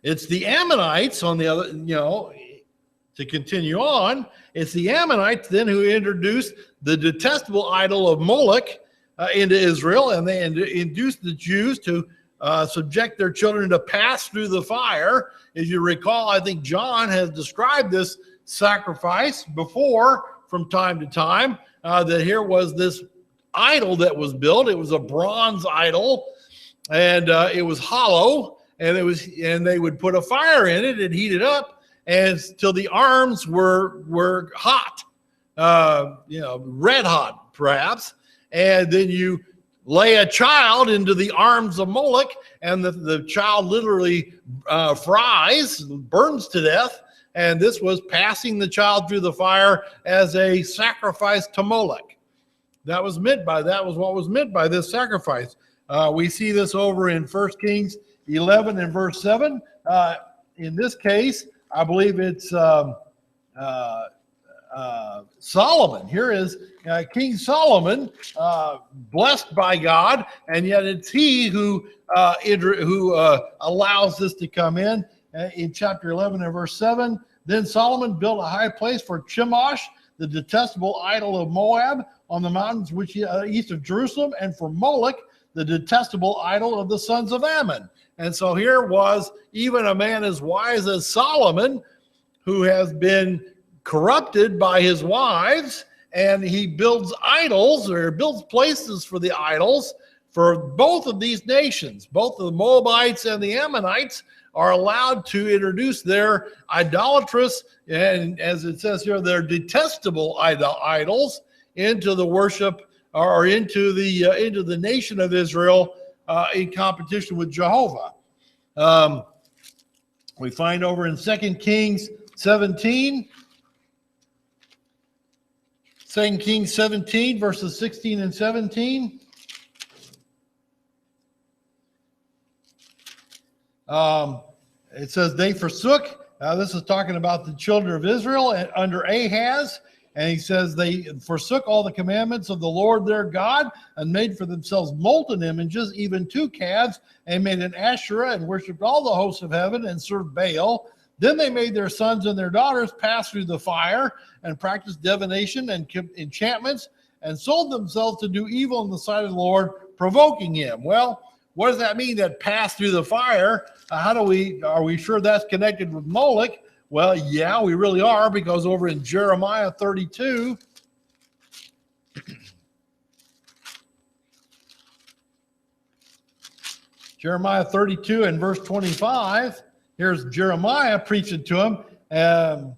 It's the Ammonites on the other, to continue on, it's the Ammonites then who introduced the detestable idol of Moloch into Israel, and they induced the Jews to subject their children to pass through the fire. As you recall, I think John has described this sacrifice before from time to time, that here was this idol that was built. It was a bronze idol, and it was hollow, and they would put a fire in it and heat it up until the arms were hot, red hot perhaps, and then you lay a child into the arms of Moloch, and the child literally burns to death. And this was passing the child through the fire as a sacrifice to Moloch. That was what was meant by this sacrifice. We see this over in 1 Kings 11 and verse 7. In this case, I believe it's Solomon. Here is King Solomon, blessed by God, and yet it's he who allows this to come in chapter 11 and verse 7. Then Solomon built a high place for Chemosh, the detestable idol of Moab, on the mountains east of Jerusalem, and for Moloch, the detestable idol of the sons of Ammon. And so here was even a man as wise as Solomon, who has been corrupted by his wives, and he builds idols, or builds places for the idols for both of these nations. Both of the Moabites and the Ammonites are allowed to introduce their idolatrous, and as it says here, their detestable idols into the worship, or into the nation of Israel in competition with Jehovah. We find over in 2 Kings 17, 2 Kings 17, verses 16 and 17. It says, they forsook, this is talking about the children of Israel under Ahaz, and he says they forsook all the commandments of the Lord their God and made for themselves molten images, even 2 calves, and made an Asherah and worshipped all the hosts of heaven and served Baal. Then they made their sons and their daughters pass through the fire and practiced divination and enchantments and sold themselves to do evil in the sight of the Lord, provoking him. Well, what does that mean, that pass through the fire? Are we sure that's connected with Moloch? Well, yeah, we really are, because over in Jeremiah 32, Jeremiah 32 and verse 25, here's Jeremiah preaching to him.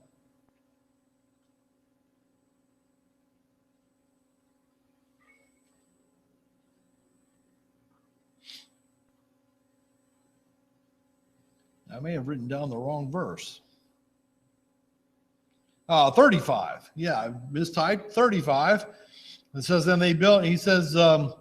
I may have written down the wrong verse. 35. Yeah, mistyped. 35. It says, then they built, he says, I'm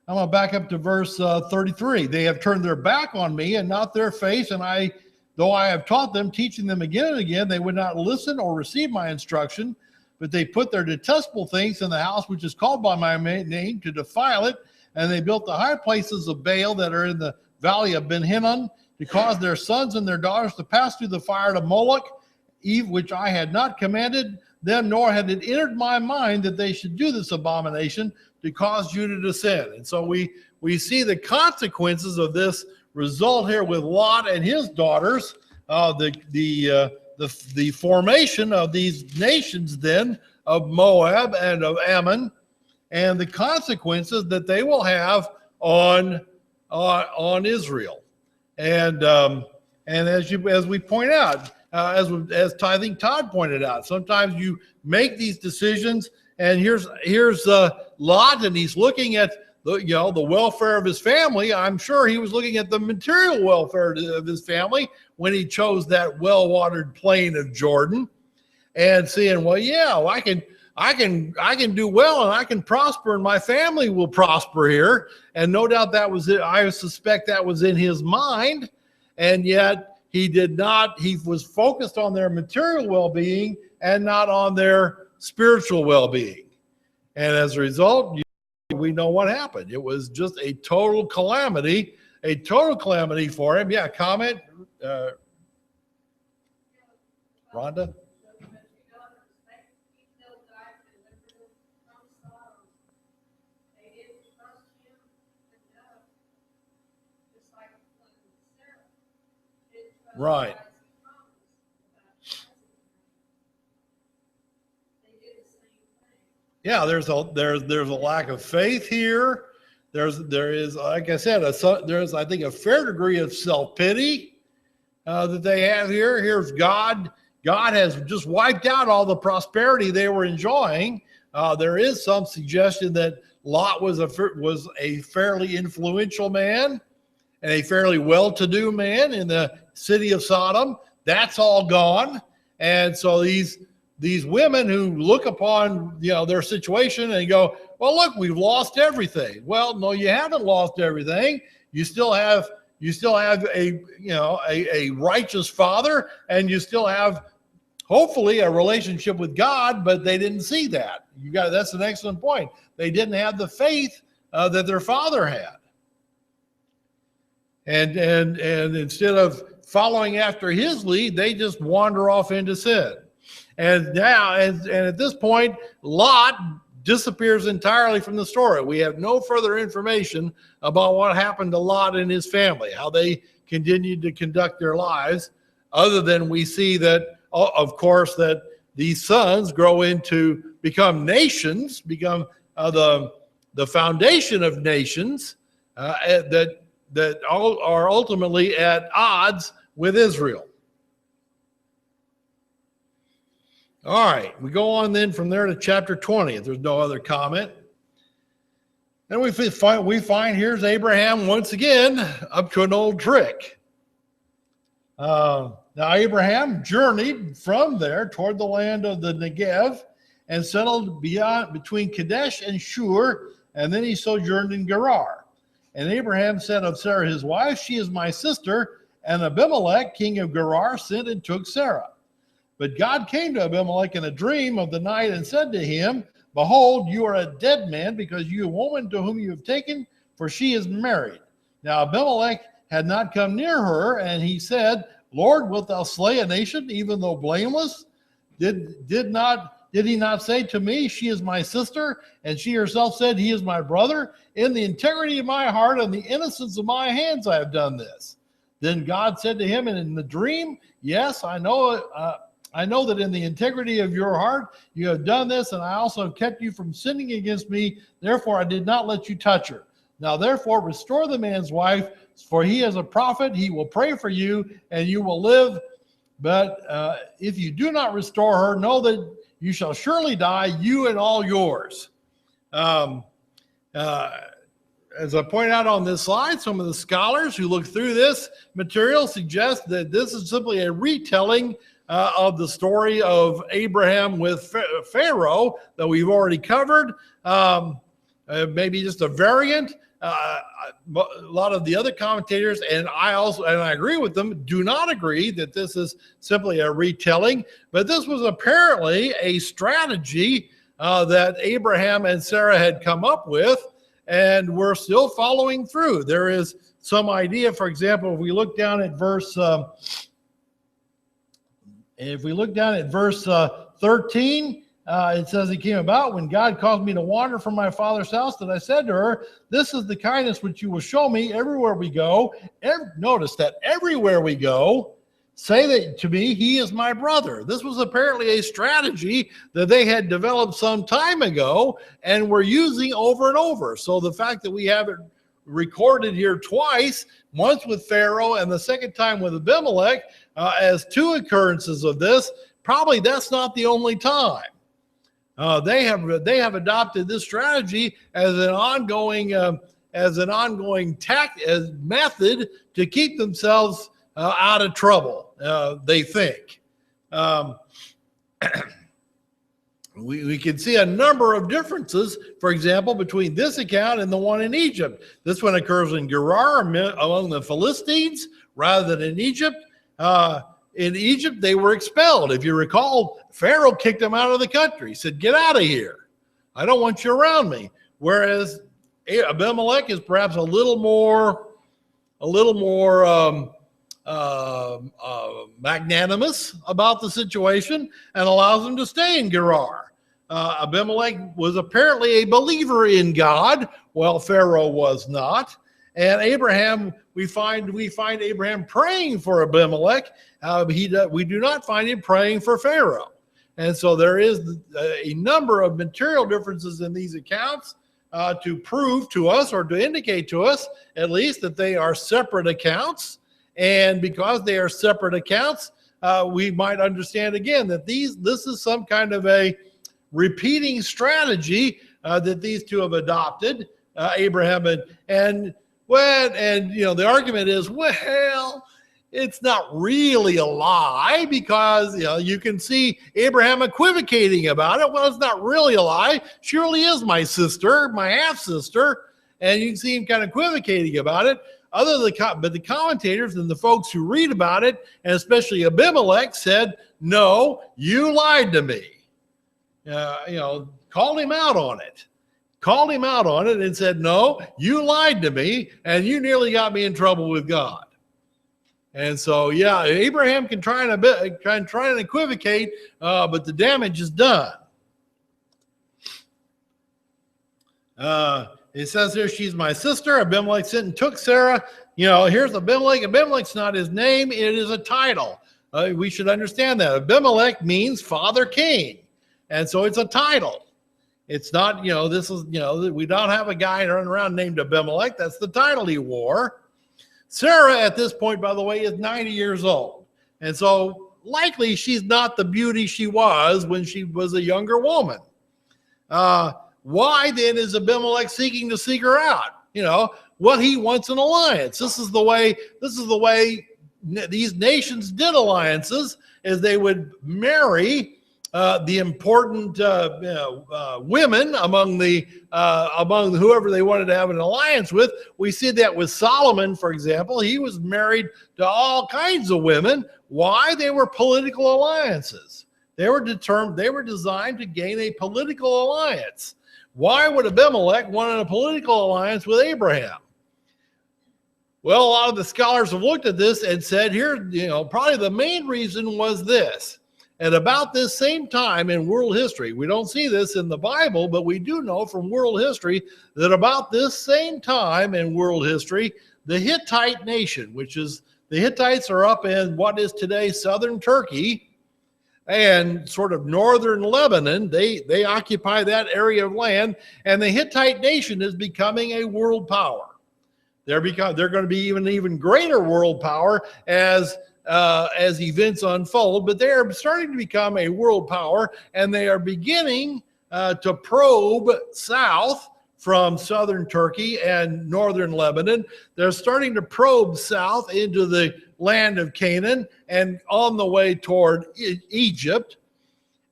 going to back up to verse 33. They have turned their back on me and not their face, and though I have taught them, teaching them again and again, they would not listen or receive my instruction, but they put their detestable things in the house which is called by my name to defile it, and they built the high places of Baal that are in the valley of Ben Hinnom, to cause their sons and their daughters to pass through the fire to Moloch, which I had not commanded them, nor had it entered my mind that they should do this abomination to cause Judah to sin. And so we see the consequences of this result here with Lot and his daughters, the formation of these nations then of Moab and of Ammon, and the consequences that they will have on Israel. And as we point out, as I think Todd pointed out, sometimes you make these decisions, and here's Lot, and he's looking at the welfare of his family. I'm sure he was looking at the material welfare of his family when he chose that well-watered plain of Jordan, and saying, well, yeah, I can do well, and I can prosper, and my family will prosper here. And no doubt that was it. I suspect that was in his mind, and yet he did not. He was focused on their material well-being and not on their spiritual well-being. And as a result, we know what happened. It was just a total calamity for him. Yeah, comment, Rhonda? Right. Yeah, there's a lack of faith here. There is, like I said, there's, I think, a fair degree of self-pity that they have here. Here's God. God has just wiped out all the prosperity they were enjoying. There is some suggestion that Lot was a fairly influential man and a fairly well-to-do man in the city of Sodom. That's all gone. And so these women who look upon, their situation and go, well, look, we've lost everything. Well, no, you haven't lost everything. You still have a righteous father, and you still have hopefully a relationship with God, but they didn't see that. That's an excellent point. They didn't have the faith that their father had. And instead of following after his lead, they just wander off into sin. And now, and at this point, Lot disappears entirely from the story. We have no further information about what happened to Lot and his family, how they continued to conduct their lives, other than we see that, of course, that these sons grow into become nations, become the foundation of nations that all are ultimately at odds with Israel. All right, we go on then from there to chapter 20, if there's no other comment. And we find here's Abraham once again up to an old trick. Now Abraham journeyed from there toward the land of the Negev and settled between Kadesh and Shur, and then he sojourned in Gerar. And Abraham said of Sarah his wife, she is my sister, and Abimelech, king of Gerar, sent and took Sarah. But God came to Abimelech in a dream of the night and said to him, behold, you are a dead man because you, a woman to whom you have taken, for she is married. Now Abimelech had not come near her, and he said, Lord, wilt thou slay a nation, even though blameless? Did he not say to me, she is my sister? And she herself said, he is my brother. In the integrity of my heart and the innocence of my hands I have done this. Then God said to him, and in the dream, yes, I know that in the integrity of your heart you have done this, and I also have kept you from sinning against me. Therefore, I did not let you touch her. Now, therefore, restore the man's wife, for he is a prophet. He will pray for you, and you will live. But if you do not restore her, know that you shall surely die, you and all yours. As I point out on this slide, some of the scholars who look through this material suggest that this is simply a retelling of the story of Abraham with Pharaoh that we've already covered. Maybe just a variant. A lot of the other commentators, and I agree with them, do not agree that this is simply a retelling, but this was apparently a strategy that Abraham and Sarah had come up with, and we're still following through. There is some idea, for example, if we look down at verse 13, it says it came about when God caused me to wander from my father's house that I said to her, this is the kindness which you will show me everywhere we go. Notice that everywhere we go, say that to me, he is my brother. This was apparently a strategy that they had developed some time ago and were using over and over. So the fact that we have it recorded here twice, once with Pharaoh and the second time with Abimelech, as two occurrences of this, probably that's not the only time. They have adopted this strategy as an ongoing method to keep themselves out of trouble. They think. We can see a number of differences, for example, between this account and the one in Egypt. This one occurs in Gerar among the Philistines rather than in Egypt. In Egypt, they were expelled. If you recall, Pharaoh kicked them out of the country. He said, get out of here. I don't want you around me. Whereas Abimelech is perhaps a little more magnanimous about the situation and allows him to stay in Gerar. Abimelech was apparently a believer in God, while Pharaoh was not. And Abraham, we find Abraham praying for Abimelech. We do not find him praying for Pharaoh. And so there is a number of material differences in these accounts to prove to us, or to indicate to us at least, that they are separate accounts. And because they are separate accounts, we might understand again that this is some kind of a repeating strategy that these two have adopted, Abraham and the argument is, well, it's not really a lie, because you can see Abraham equivocating about it. Well, it's not really a lie. She really is my sister, my half sister, and you can see him kind of equivocating about it. But the commentators and the folks who read about it, and especially Abimelech, said, "No, you lied to me." Called him out on it. Called him out on it and said, "No, you lied to me, and you nearly got me in trouble with God." And so, yeah, Abraham can try and equivocate, but the damage is done. It says here, she's my sister. Abimelech sent and took Sarah. Here's Abimelech. Abimelech's not his name. It is a title. We should understand that. Abimelech means father king. And so it's a title. It's not, this is, we don't have a guy running around named Abimelech. That's the title he wore. Sarah, at this point, by the way, is 90 years old. And so likely she's not the beauty she was when she was a younger woman. Why then is Abimelech seeking to seek her out? What he wants an alliance. This is the way these nations did alliances, is they would marry the important women among whoever they wanted to have an alliance with. We see that with Solomon, for example. He was married to all kinds of women. Why? They were political alliances. They were designed to gain a political alliance. Why would Abimelech want a political alliance with Abraham? Well, a lot of the scholars have looked at this and said probably the main reason was this. At about this same time in world history, we don't see this in the Bible, but we do know from world history that about this same time in world history, the Hittite nation, the Hittites are up in what is today southern Turkey and sort of northern Lebanon. They occupy that area of land, and the Hittite nation is becoming a world power. They're going to be even greater world power as events unfold, but they are starting to become a world power, and they are beginning to probe south from southern Turkey and northern Lebanon. They're starting to probe south into the land of Canaan and on the way toward Egypt.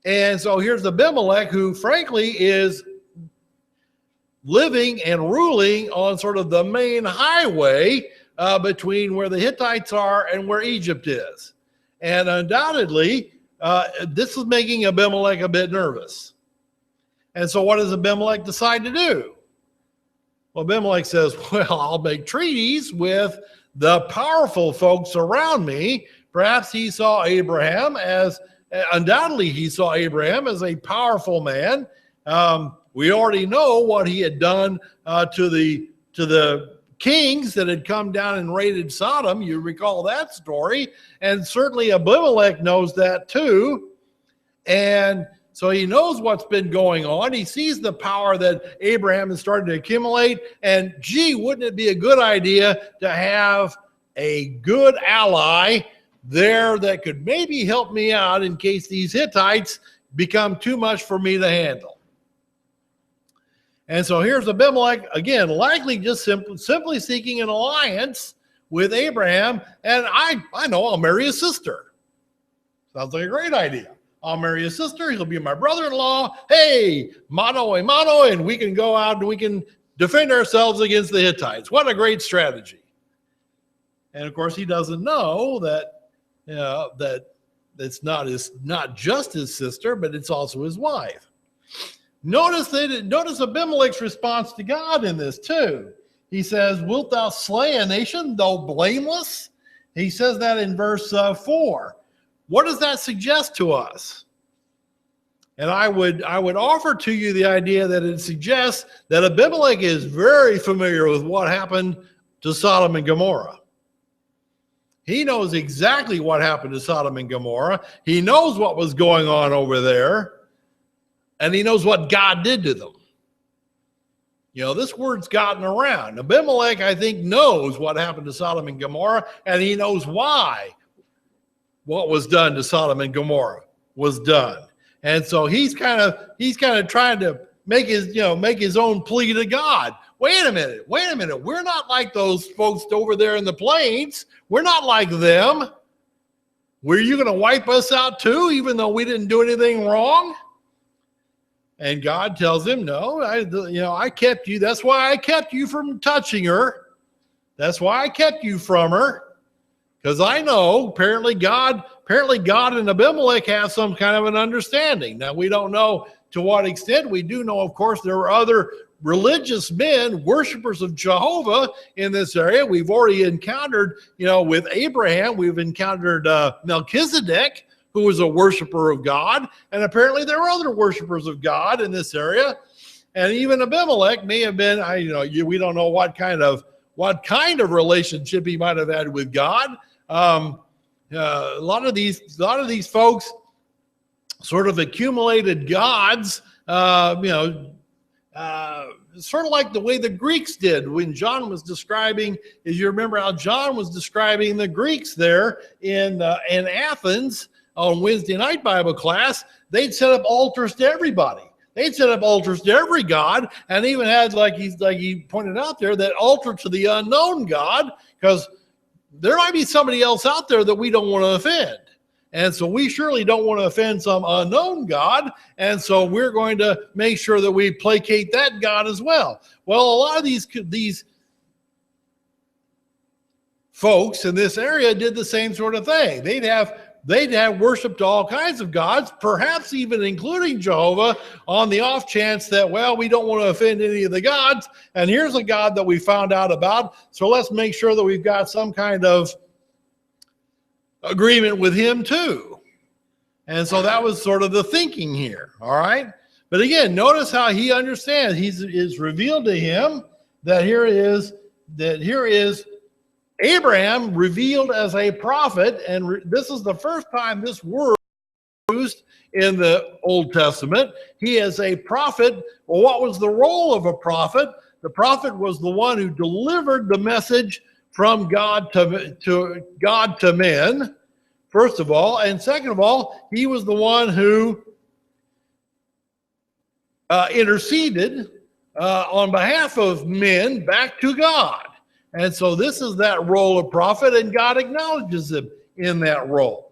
And so here's Abimelech, who frankly is living and ruling on sort of the main highway between where the Hittites are and where Egypt is. And undoubtedly, this is making Abimelech a bit nervous. And so what does Abimelech decide to do? Well, Abimelech says, well, I'll make treaties with the powerful folks around me. Perhaps he saw Abraham undoubtedly he saw Abraham as a powerful man. We already know what he had done to the kings that had come down and raided Sodom. You recall that story. And certainly Abimelech knows that too. And so he knows what's been going on. He sees the power that Abraham is starting to accumulate. And wouldn't it be a good idea to have a good ally there that could maybe help me out in case these Hittites become too much for me to handle? And so here's Abimelech, again, likely just simply seeking an alliance with Abraham. And I know I'll marry his sister. Sounds like a great idea. I'll marry his sister. He'll be my brother-in-law. Hey, mano a mano, and we can go out and we can defend ourselves against the Hittites. What a great strategy. And of course, he doesn't know that it's not just his sister, but it's also his wife. Notice Abimelech's response to God in this too. He says, wilt thou slay a nation, though blameless? He says that in verse 4. What does that suggest to us? And I would offer to you the idea that it suggests that Abimelech is very familiar with what happened to Sodom and Gomorrah. He knows exactly what happened to Sodom and Gomorrah. He knows what was going on over there, and he knows what God did to them. You know, this word's gotten around. Abimelech, I think, knows what happened to Sodom and Gomorrah, and he knows why what was done to Sodom and Gomorrah was done. And so he's kind of trying to make his own plea to God. Wait a minute. We're not like those folks over there in the plains. We're not like them. Were you going to wipe us out too, even though we didn't do anything wrong? And God tells him, no, I kept you. That's why I kept you from touching her. That's why I kept you from her. Because I know apparently God and Abimelech have some kind of an understanding. Now, we don't know to what extent. We do know, of course, there were other religious men, worshipers of Jehovah in this area. We've already encountered, with Abraham, we've encountered Melchizedek, who was a worshiper of God. And apparently there were other worshipers of God in this area. And even Abimelech may have been, we don't know what kind of relationship he might have had with God. A lot of these folks sort of accumulated gods, sort of like the way the Greeks did when John was describing, as you remember how John was describing the Greeks there in Athens on Wednesday night Bible class. They'd set up altars to everybody. They'd set up altars to every god, and even had, like he pointed out there, that altar to the unknown God, because there might be somebody else out there that we don't want to offend. And so we surely don't want to offend some unknown God. And so we're going to make sure that we placate that God as well. Well, a lot of these folks in this area did the same sort of thing. They'd have worship to all kinds of gods, perhaps even including Jehovah, on the off chance that, well, we don't want to offend any of the gods. And here's a God that we found out about. So let's make sure that we've got some kind of agreement with him too. And so that was sort of the thinking here. All right. But again, notice how he understands. It's revealed to him that here is Abraham revealed as a prophet. And this is the first time this word used in the Old Testament. He is a prophet. Well, what was the role of a prophet? The prophet was the one who delivered the message from God to men, first of all. And second of all, he was the one who interceded on behalf of men back to God. And so this is that role of prophet, and God acknowledges him in that role.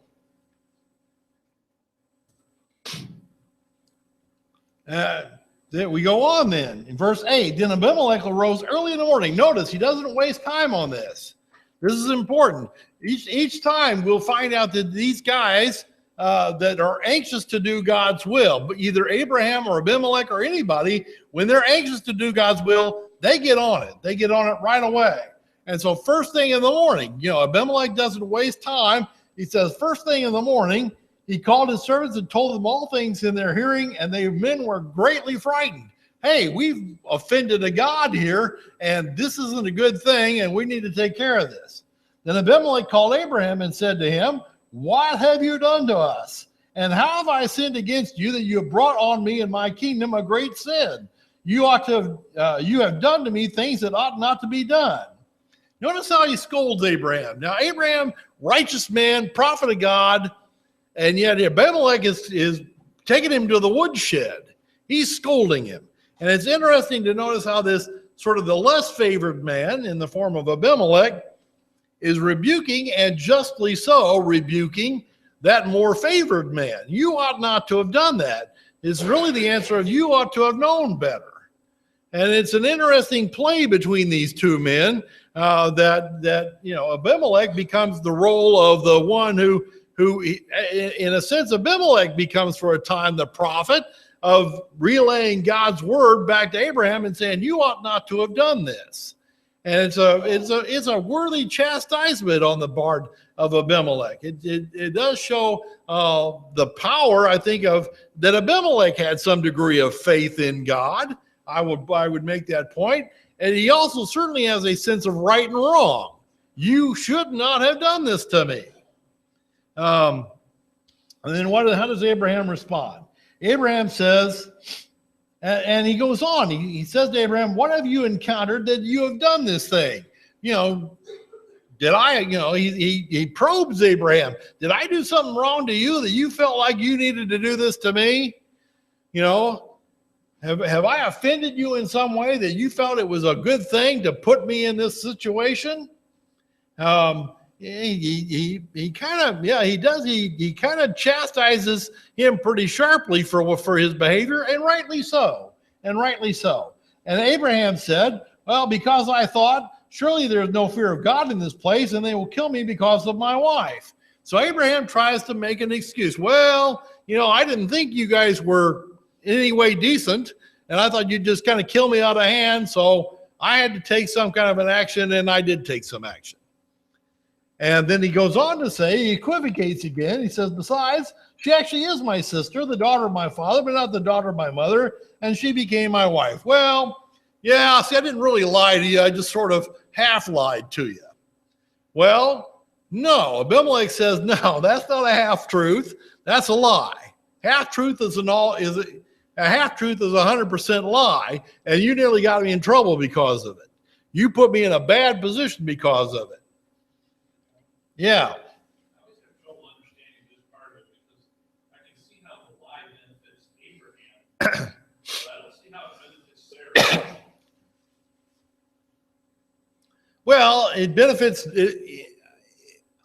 Then we go on then. In verse 8, then Abimelech arose early in the morning. Notice he doesn't waste time on this. This is important. Each time we'll find out that these guys that are anxious to do God's will, but either Abraham or Abimelech or anybody, when they're anxious to do God's will, they get on it. They get on it right away. And so first thing in the morning, Abimelech doesn't waste time. He says, first thing in the morning, he called his servants and told them all things in their hearing, and the men were greatly frightened. Hey, we've offended a God here, and this isn't a good thing, and we need to take care of this. Then Abimelech called Abraham and said to him, what have you done to us? And how have I sinned against you that you have brought on me and my kingdom a great sin? You have done to me things that ought not to be done. Notice how he scolds Abraham. Now, Abraham, righteous man, prophet of God, and yet Abimelech is taking him to the woodshed. He's scolding him. And it's interesting to notice how this sort of the less favored man in the form of Abimelech is rebuking, and justly so, rebuking that more favored man. You ought not to have done that. It's really the answer of you ought to have known better. And it's an interesting play between these two men that Abimelech becomes the role of the one who in a sense, Abimelech becomes for a time the prophet of relaying God's word back to Abraham and saying, you ought not to have done this. And it's a worthy chastisement on the part of Abimelech. It does show the power, I think, of that Abimelech had some degree of faith in God. I would make that point. And he also certainly has a sense of right and wrong. You should not have done this to me. And then how does Abraham respond? Abraham says, and he goes on, he says to Abraham, what have you encountered that you have done this thing? Did I, he probes Abraham. Did I do something wrong to you that you felt like you needed to do this to me? Have I offended you in some way that you felt it was a good thing to put me in this situation? He kind of chastises him pretty sharply for his behavior, and rightly so. And Abraham said, well, because I thought, surely there's no fear of God in this place, and they will kill me because of my wife. So Abraham tries to make an excuse. Well, I didn't think you guys were in any way decent, and I thought you'd just kind of kill me out of hand, so I had to take some kind of an action, and I did take some action. And then he goes on to say, he equivocates again. He says, besides, she actually is my sister, the daughter of my father, but not the daughter of my mother, and she became my wife. Well, yeah, see, I didn't really lie to you. I just sort of half lied to you. Well, no, Abimelech says, no, that's not a half truth. That's a lie. Half truth is a 100% lie, and you nearly got me in trouble because of it. You put me in a bad position because of it. Yeah. I always have trouble understanding this part of it because I can see how the lie benefits Abraham, but I don't see how it benefits Sarah. Well, it benefits.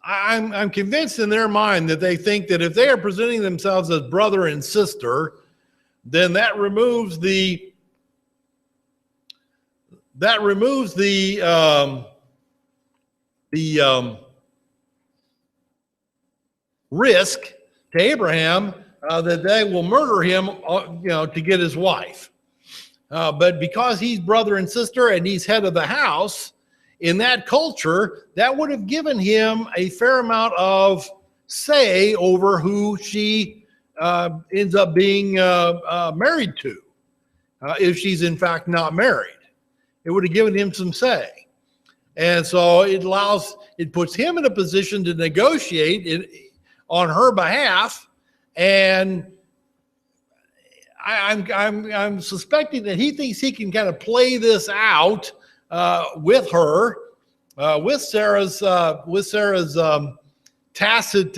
I'm convinced in their mind that they think that if they are presenting themselves as brother and sister, then that removes the risk to Abraham that they will murder him, to get his wife. But because he's brother and sister and he's head of the house, in that culture, that would have given him a fair amount of say over who she ends up being married to, if she's in fact not married. It would have given him some say. And so it puts him in a position to negotiate on her behalf, and I'm suspecting that he thinks he can kind of play this out with her, with Sarah's tacit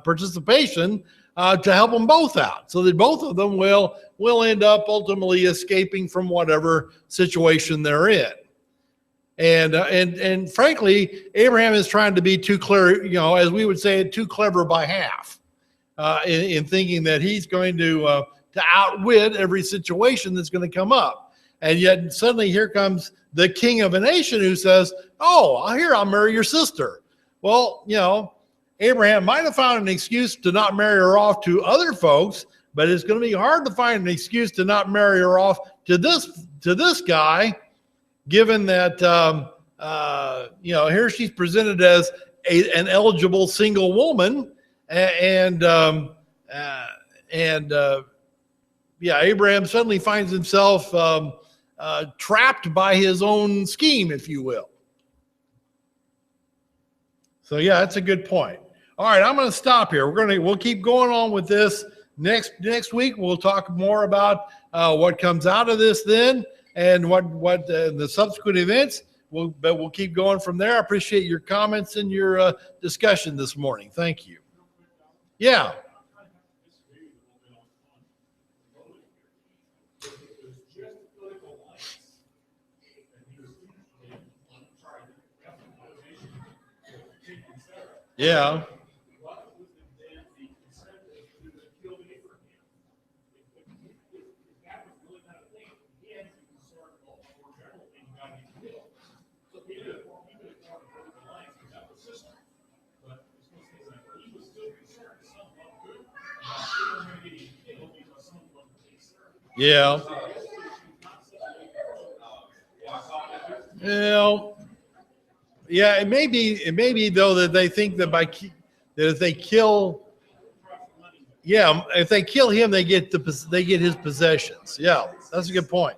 participation to help them both out, so that both of them will end up ultimately escaping from whatever situation they're in. And frankly, Abraham is trying to be too clear, as we would say, too clever by half, in thinking that he's going to outwit every situation that's going to come up. And yet suddenly here comes the king of a nation who says, oh, here, I'll marry your sister. Well, Abraham might have found an excuse to not marry her off to other folks, but it's going to be hard to find an excuse to not marry her off to this guy, given that here she's presented as an eligible single woman, and Abraham suddenly finds himself trapped by his own scheme, if you will. So yeah, that's a good point. All right, I'm going to stop here. We'll keep going on with this next week. We'll talk more about what comes out of this then, and what the subsequent events. But we'll keep going from there. I appreciate your comments and your discussion this morning. Thank you. Yeah. Yeah. Yeah. You know, yeah, it may be though that they think that that if they kill, yeah, if they kill him, they get his possessions. Yeah, that's a good point.